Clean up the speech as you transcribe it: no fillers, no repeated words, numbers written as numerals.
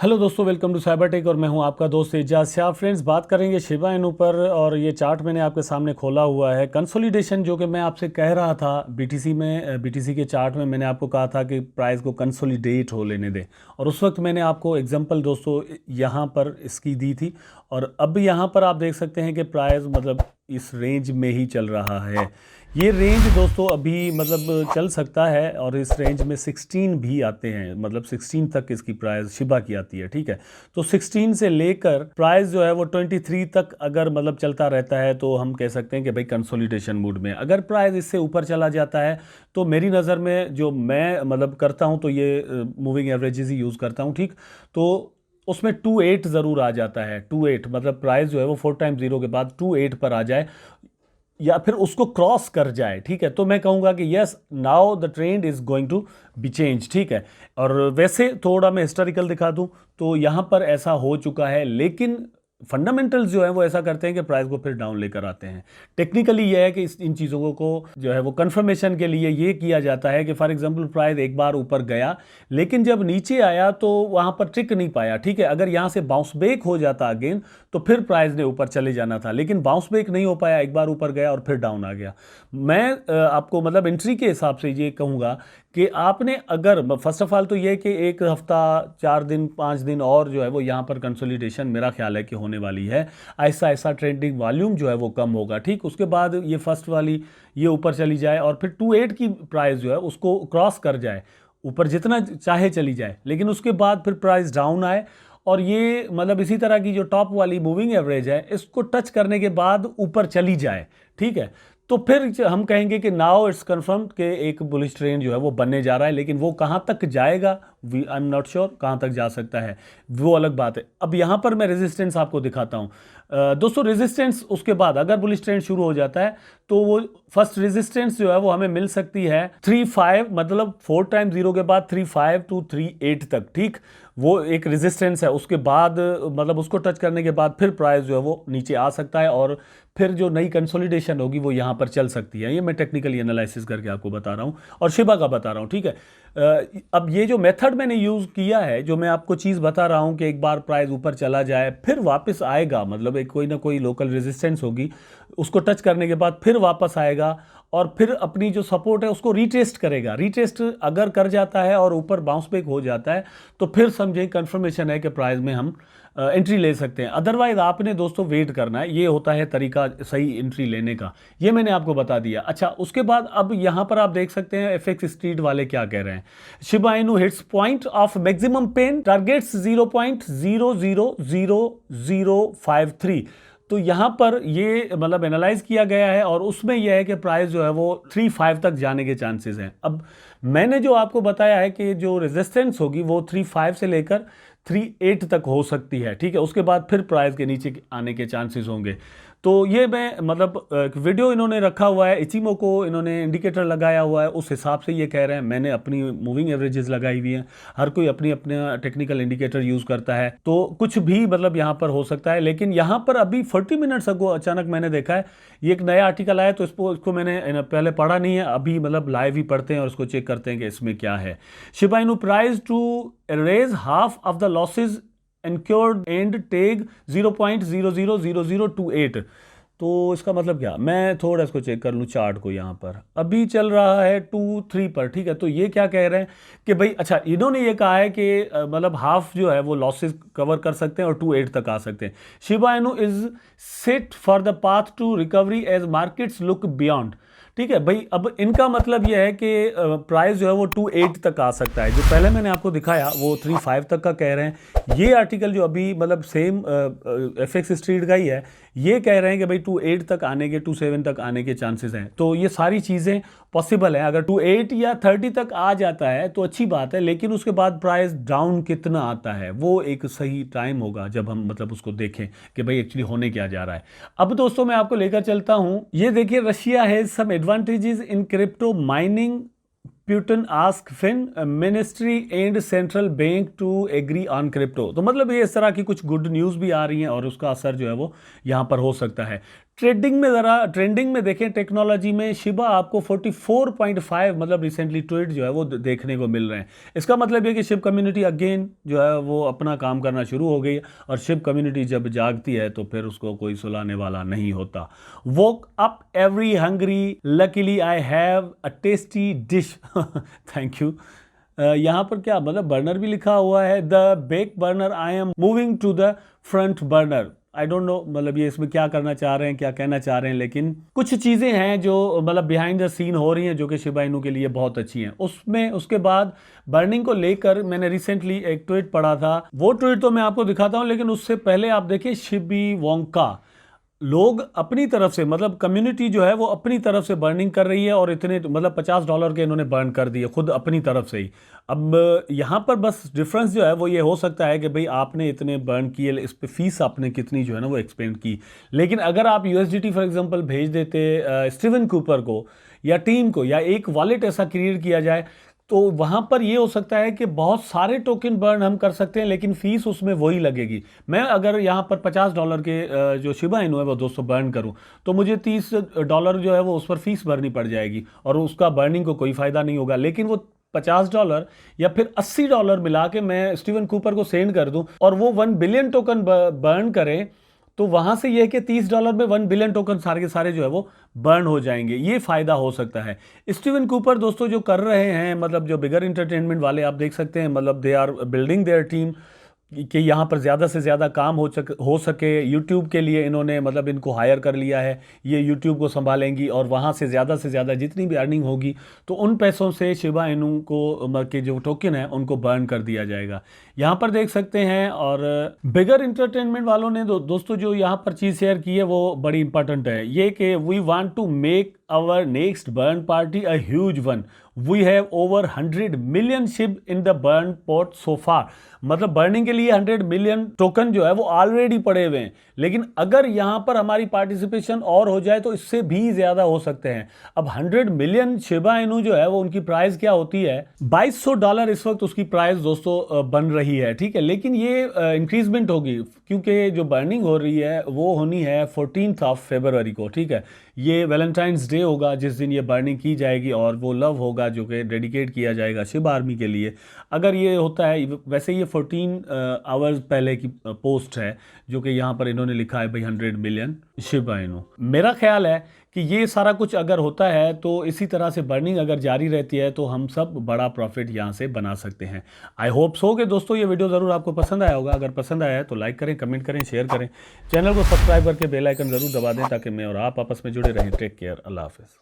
Hello दोस्तों, welcome to cyber tech और मैं हूं आपका दोस्त एजाज शाह। फ्रेंड्स, बात करेंगे शिबा इनू पर। और ये चार्ट मैंने आपके सामने खोला हुआ है। कंसोलिडेशन जो कि मैं आपसे कह रहा था बीटीसी में, बीटीसी के चार्ट में मैंने आपको कहा था कि प्राइस को कंसोलिडेट हो लेने दें। और उस वक्त मैंने आपको एग्जांपल दोस्तों यहाँ पर इसकी दी थी। और अब यहाँ पर आप देख सकते हैं कि प्राइस मतलब इस रेंज में ही चल रहा है। ये रेंज दोस्तों अभी मतलब चल सकता है और इस रेंज में 16 भी आते हैं, मतलब 16 तक इसकी प्राइस शिबा की आती है। ठीक है, तो 16 से लेकर प्राइस जो है वो 23 तक अगर मतलब चलता रहता है तो हम कह सकते हैं कि भाई कंसोलिडेशन मूड में। अगर प्राइस इससे ऊपर चला जाता है तो मेरी नज़र में जो मैं मतलब करता हूँ तो ये मूविंग एवरेजेस ही यूज़ करता हूँ। ठीक, तो उसमें 28 ज़रूर आ जाता है। 28 मतलब प्राइस जो है वो 4 टाइम्स जीरो के बाद 28 पर आ जाए या फिर उसको क्रॉस कर जाए। ठीक है, तो मैं कहूँगा कि yes, now the trend is going to be change. ठीक है, और वैसे थोड़ा मैं हिस्टोरिकल दिखा दूं तो यहाँ पर ऐसा हो चुका है, लेकिन फंडामेंटल्स जो है वो ऐसा करते हैं कि प्राइस को फिर डाउन लेकर आते हैं। टेक्निकली ये है कि इन चीज़ों को जो है वो कंफर्मेशन के लिए ये किया जाता है कि फॉर एग्जांपल प्राइस एक बार ऊपर गया लेकिन जब नीचे आया तो वहाँ पर टिक नहीं पाया। ठीक है, अगर यहाँ से बाउंस बैक हो जाता अगेन तो फिर प्राइस ने ऊपर चले जाना था, लेकिन बाउंस बैक नहीं हो पाया, एक बार ऊपर गया और फिर डाउन आ गया। मैं आपको मतलब एंट्री के हिसाब से ये कहूँगा कि आपने अगर फर्स्ट ऑफ ऑल तो ये कि एक हफ्ता 4 दिन 5 दिन और जो है वो यहाँ पर कंसोलिडेशन मेरा ख्याल है कि होने वाली है। ऐसा ऐसा ट्रेंडिंग वॉल्यूम जो है वो कम होगा। ठीक, उसके बाद ये फर्स्ट वाली ये ऊपर चली जाए और फिर 28 की प्राइस जो है उसको क्रॉस कर जाए, ऊपर जितना चाहे चली जाए, लेकिन उसके बाद फिर प्राइस डाउन आए और ये मतलब इसी तरह की जो टॉप वाली मूविंग एवरेज है इसको टच करने के बाद ऊपर चली जाए। ठीक है, तो फिर हम कहेंगे कि नाउ इट्स कंफर्म कि एक बुलिश ट्रेंड जो है वो बनने जा रहा है। लेकिन वो कहाँ तक जाएगा आई एम नॉट श्योर, कहाँ तक जा सकता है वो अलग बात है। अब यहाँ पर मैं रेजिस्टेंस आपको दिखाता हूँ। दोस्तों रेजिस्टेंस उसके बाद अगर बुलिश ट्रेंड शुरू हो जाता है तो वो फर्स्ट रेजिस्टेंस जो है वो हमें मिल सकती है 35, मतलब 4 टाइम जीरो के बाद 35 टू 38 तक। ठीक, वो एक रेजिस्टेंस है। उसके बाद मतलब उसको टच करने के बाद फिर प्राइस जो है वो नीचे आ सकता है और फिर जो नई कंसोलिडेशन होगी वो यहाँ पर चल सकती है। ये मैं टेक्निकली एनालिसिस करके आपको बता रहा हूँ और शिबा का बता रहा हूँ। ठीक है, अब ये जो मेथड मैंने यूज़ किया है, जो मैं आपको चीज़ बता रहा हूँ कि एक बार प्राइस ऊपर चला जाए फिर वापस आएगा, मतलब एक कोई ना कोई लोकल रेजिस्टेंस होगी, उसको टच करने के बाद फिर वापस आएगा और फिर अपनी जो सपोर्ट है उसको रीटेस्ट करेगा। रीटेस्ट अगर कर जाता है और ऊपर बाउंस बैक हो जाता है तो फिर समझें कंफर्मेशन है कि प्राइस में हम एंट्री ले सकते हैं। अदरवाइज आपने दोस्तों वेट करना है। ये होता है तरीका सही एंट्री लेने का, ये मैंने आपको बता दिया। अच्छा, उसके बाद अब यहाँ पर आप देख सकते हैं एफएक्स स्ट्रीट वाले क्या कह रहे हैं। शिबा इनू hits point of maximum pain, targets 0.0000053। तो यहाँ पर ये मतलब एनालाइज किया गया है और उसमें यह है कि प्राइस जो है वो 35 तक जाने के चांसेस हैं। अब मैंने जो आपको बताया है कि जो रेजिस्टेंस होगी वो 35 से लेकर 38 तक हो सकती है। ठीक है, उसके बाद फिर प्राइस के नीचे आने के चांसेस होंगे। तो ये मैं मतलब वीडियो इन्होंने रखा हुआ है, इचिमो को इन्होंने इंडिकेटर लगाया हुआ है, उस हिसाब से ये कह रहे हैं। मैंने अपनी मूविंग एवरेजेस लगाई हुई हैं। हर कोई अपनी अपना टेक्निकल इंडिकेटर यूज़ करता है, तो कुछ भी मतलब यहाँ पर हो सकता है। लेकिन यहाँ पर अभी 40 मिनट्स अगो अचानक मैंने देखा है ये एक नया आर्टिकल आया, तो इसको मैंने पहले पढ़ा नहीं है, अभी मतलब लाइव ही पढ़ते हैं और इसको चेक करते हैं कि इसमें क्या है। Shiba Inu price to erase half of the losses incurred and take 0.000028। तो इसका मतलब क्या, मैं थोड़ा इसको चेक कर लूँ चार्ट को। यहाँ पर अभी चल रहा है 2-3 पर। ठीक है, तो ये क्या कह रहे हैं कि भाई अच्छा, इन्होंने ये कहा है कि मतलब हाफ जो है वो लॉसेस कवर कर सकते हैं और 2.8 तक आ सकते हैं। Shiba Inu is set for the path to recovery as markets look beyond. ठीक है भाई, अब इनका मतलब यह है कि प्राइस जो है वो 2.8 तक आ सकता है। जो पहले मैंने आपको दिखाया वो 3.5 तक का कह रहे हैं। ये आर्टिकल जो अभी मतलब सेम एफएक्स स्ट्रीट का ही है, ये कह रहे हैं कि भाई 2.8 तक आने के, 2.7 तक आने के चांसेस हैं। तो ये सारी चीज़ें पॉसिबल हैं। अगर 2.8 या 30 तक आ जाता है तो अच्छी बात है, लेकिन उसके बाद प्राइस डाउन कितना आता है वो एक सही टाइम होगा जब हम मतलब उसको देखें कि भाई एक्चुअली होने क्या जा रहा है। अब दोस्तों मैं आपको लेकर चलता हूं, ये देखिए, Russia has some advantages in crypto mining, Putin ask Fin ministry and central bank to agree on crypto. तो मतलब ये इस तरह की कुछ गुड न्यूज़ भी आ रही हैं और उसका असर जो है वो यहाँ पर हो सकता है। ट्रेंडिंग में देखें टेक्नोलॉजी में शिबा आपको 44.5 मतलब रिसेंटली ट्वीट जो है वो देखने को मिल रहे हैं। इसका मतलब ये कि शिब कम्युनिटी अगेन जो है वो अपना काम करना शुरू हो गई, और शिब कम्युनिटी जब जागती है तो फिर उसको कोई सुलाने वाला नहीं होता। Woke up every hungry, luckily I have a tasty dish. Thank you. यहाँ पर क्या मतलब बर्नर भी लिखा हुआ है, the back burner, I am moving to the front burner. I don't know मतलब ये इसमें क्या करना चाह रहे हैं, क्या कहना चाह रहे हैं, लेकिन कुछ चीज़ें हैं जो मतलब बिहाइंड द सीन हो रही हैं जो कि शिबा इनू के लिए बहुत अच्छी हैं। उसके बाद बर्निंग को लेकर मैंने रिसेंटली एक ट्वीट पढ़ा था, वो ट्वीट तो मैं आपको दिखाता हूँ, लेकिन उससे पहले आप देखिए शिबी वोंका, लोग अपनी तरफ से मतलब कम्युनिटी जो है वो अपनी तरफ से बर्निंग कर रही है, और इतने मतलब $50 के इन्होंने बर्न कर दिए खुद अपनी तरफ से ही। अब यहाँ पर बस डिफरेंस जो है वो ये हो सकता है कि भाई आपने इतने बर्न किए, इस पे फीस आपने कितनी जो है ना वो एक्सपेंड की। लेकिन अगर आप USDT फॉर एग्जांपल भेज देते स्टीवन कूपर को या टीम को, या एक वॉलेट ऐसा क्रिएट किया जाए, तो वहाँ पर ये हो सकता है कि बहुत सारे टोकन बर्न हम कर सकते हैं, लेकिन फीस उसमें वही लगेगी। मैं अगर यहाँ पर $50 के जो शिबा इनू है वो 200 बर्न करूँ, तो मुझे $30 जो है वो उस पर फीस भरनी पड़ जाएगी, और उसका बर्निंग को कोई फ़ायदा नहीं होगा। लेकिन वो $50 या फिर $80 मिला के मैं स्टीवन कूपर को सेंड कर दूं, और वो 1 बिलियन टोकन बर्न करें, तो वहां से यह कि $30 में 1 बिलियन टोकन सारे के सारे जो है वो बर्न हो जाएंगे। ये फायदा हो सकता है। स्टीवन कूपर दोस्तों जो कर रहे हैं, मतलब जो बिगर इंटरटेनमेंट वाले आप देख सकते हैं, मतलब they are building their team कि यहाँ पर ज़्यादा से ज़्यादा काम हो सके। यूट्यूब के लिए इन्होंने मतलब इनको हायर कर लिया है, ये यूट्यूब को संभालेंगी, और वहाँ से ज़्यादा जितनी भी अर्निंग होगी तो उन पैसों से शिबा इनू को के जो टोकन है उनको बर्न कर दिया जाएगा। यहाँ पर देख सकते हैं। और बिगर इंटरटेनमेंट वालों ने दोस्तों जो यहाँ पर चीज़ शेयर की है वो बड़ी इंपॉर्टेंट है, ये कि we want to make our next burn party a huge one, we have over 100 million SHIB in the burn pot so far. मतलब बर्निंग के लिए 100 मिलियन टोकन जो है वो ऑलरेडी पड़े हुए हैं, लेकिन अगर यहां पर हमारी पार्टिसिपेशन और हो जाए तो इससे भी ज्यादा हो सकते हैं। अब 100 मिलियन शिबा इनू जो है वो उनकी प्राइस क्या होती है, $2200 इस वक्त उसकी प्राइस दोस्तों बन रही है, ठीक है। लेकिन ये इंक्रीजमेंट होगी, क्योंकि जो बर्निंग हो रही है वो होनी है 14 फरवरी को, ठीक है। ये वैलेंटाइंस डे होगा जिस दिन ये बर्निंग की जाएगी, और वो लव होगा जो कि डेडिकेट किया जाएगा शिब आर्मी के लिए। अगर ये होता है, वैसे ये 14 आवर्स पहले की पोस्ट है जो कि यहाँ पर इन्होंने लिखा है भाई 100 मिलियन शिबा इनू। मेरा ख्याल है कि ये सारा कुछ अगर होता है तो इसी तरह से बर्निंग अगर जारी रहती है तो हम सब बड़ा प्रॉफिट यहाँ से बना सकते हैं। आई होप सो कि दोस्तों ये वीडियो ज़रूर आपको पसंद आया होगा। अगर पसंद आया है तो लाइक करें, कमेंट करें, शेयर करें, चैनल को सब्सक्राइब करके बेल आइकन ज़रूर दबा दें ताकि मैं और आप आपस में जुड़े रहें। टेक केयर, अल्लाह हाफिज़।